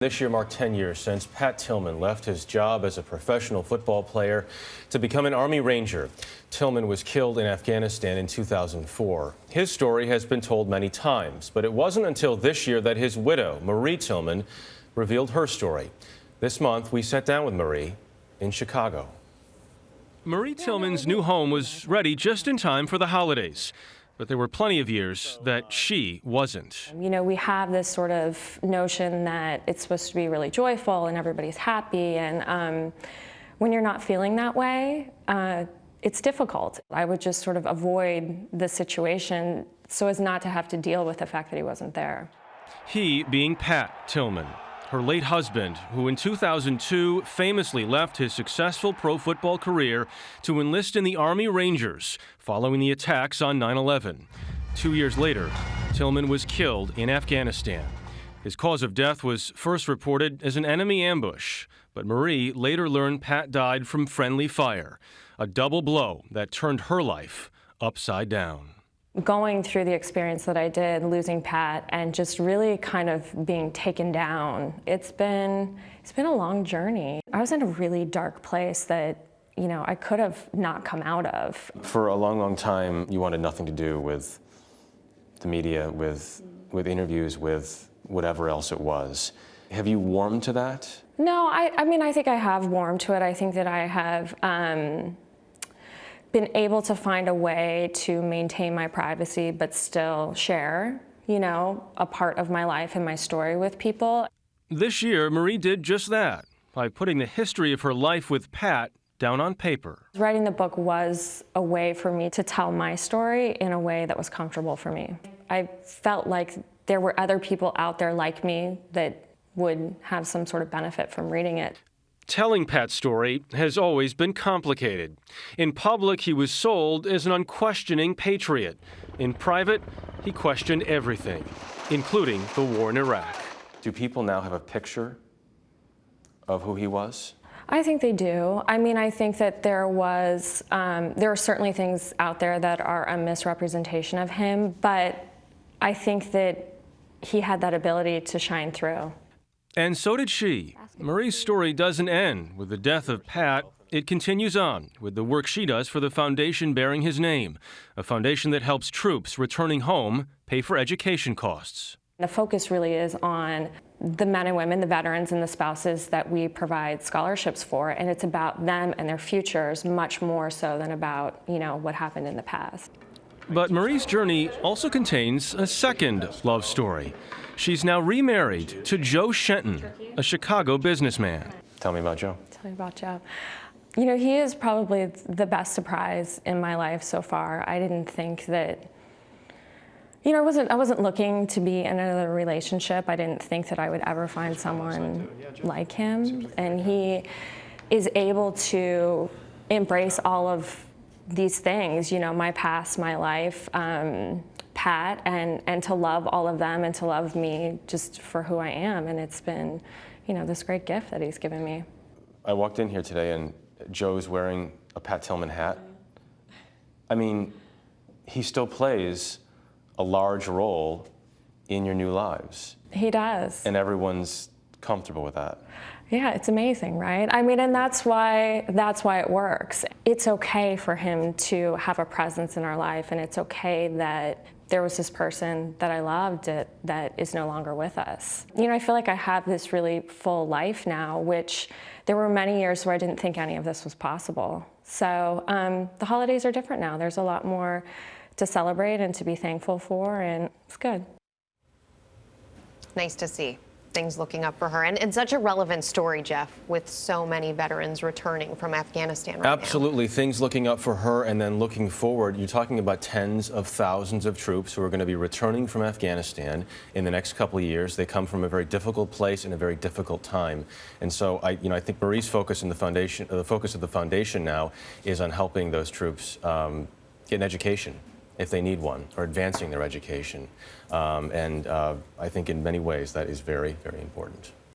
This year marked 10 years since Pat Tillman left his job as a professional football player to become an Army Ranger. Tillman was killed in Afghanistan in 2004. His story has been told many times, but it wasn't until this year that his widow, Marie Tillman, revealed her story. This month, we sat down with Marie in Chicago. Marie Tillman's new home was ready just in time for the holidays. But there were plenty of years that she wasn't. You know, we have this sort of notion that it's supposed to be really joyful and everybody's happy. And when you're not feeling that way, it's difficult. I would just sort of avoid the situation so as not to have to deal with the fact that he wasn't there. He being Pat Tillman, her late husband, who in 2002 famously left his successful pro football career to enlist in the Army Rangers following the attacks on 9/11. 2 years later, Tillman was killed in Afghanistan. His cause of death was first reported as an enemy ambush, but Marie later learned Pat died from friendly fire, a double blow that turned her life upside down. Going through the experience that I did, losing Pat, and just really kind of being taken down, it's been a long journey. I was in a really dark place that, you know, I could have not come out of. For a long, long time, you wanted nothing to do with the media, with interviews, with whatever else it was. Have you warmed to that? No, I mean, I think I have warmed to it. I think that I have been able to find a way to maintain my privacy but still share, you know, a part of my life and my story with people. This year, Marie did just that by putting the history of her life with Pat down on paper. Writing the book was a way for me to tell my story in a way that was comfortable for me. I felt like there were other people out there like me that would have some sort of benefit from reading it. Telling Pat's story has always been complicated. In public, he was sold as an unquestioning patriot. In private, he questioned everything, including the war in Iraq. Do people now have a picture of who he was? I think they do. I mean, I think that there are certainly things out there that are a misrepresentation of him, but I think that he had that ability to shine through. And so did she. Marie's story doesn't end with the death of Pat. It continues on with the work she does for the foundation bearing his name, a foundation that helps troops returning home pay for education costs. The focus really is on the men and women, the veterans and the spouses that we provide scholarships for, and it's about them and their futures much more so than about, you know, what happened in the past. But Marie's journey also contains a second love story. She's now remarried to Joe Shenton, a Chicago businessman. Tell me about Joe. Tell me about Joe. You know, he is probably the best surprise in my life so far. I didn't think that, you know, I wasn't looking to be in another relationship. I didn't think that I would ever find someone like him. And he is able to embrace all of these things, you know, my past, my life, Pat, and to love all of them and to love me just for who I am. And it's been, you know, this great gift that he's given me. I walked in here today and Joe's wearing a Pat Tillman hat. I mean, he still plays a large role in your new lives. He does. And everyone's comfortable with that. Yeah, it's amazing, right? I mean, and that's why it works. It's okay for him to have a presence in our life, and it's okay that there was this person that I loved that is no longer with us. You know, I feel like I have this really full life now, which there were many years where I didn't think any of this was possible. So the holidays are different now. There's a lot more to celebrate and to be thankful for, and it's good. Nice to see things looking up for her. And such a relevant story, Jeff, with so many veterans returning from Afghanistan right now. Absolutely. Things looking up for her, and then looking forward. You're talking about tens of thousands of troops who are going to be returning from Afghanistan in the next couple of years. They come from a very difficult place in a very difficult time. And so I think Marie's focus in the foundation, the focus of the foundation now is on helping those troops get an education if they need one, or advancing their education. I think in many ways that is very, very important.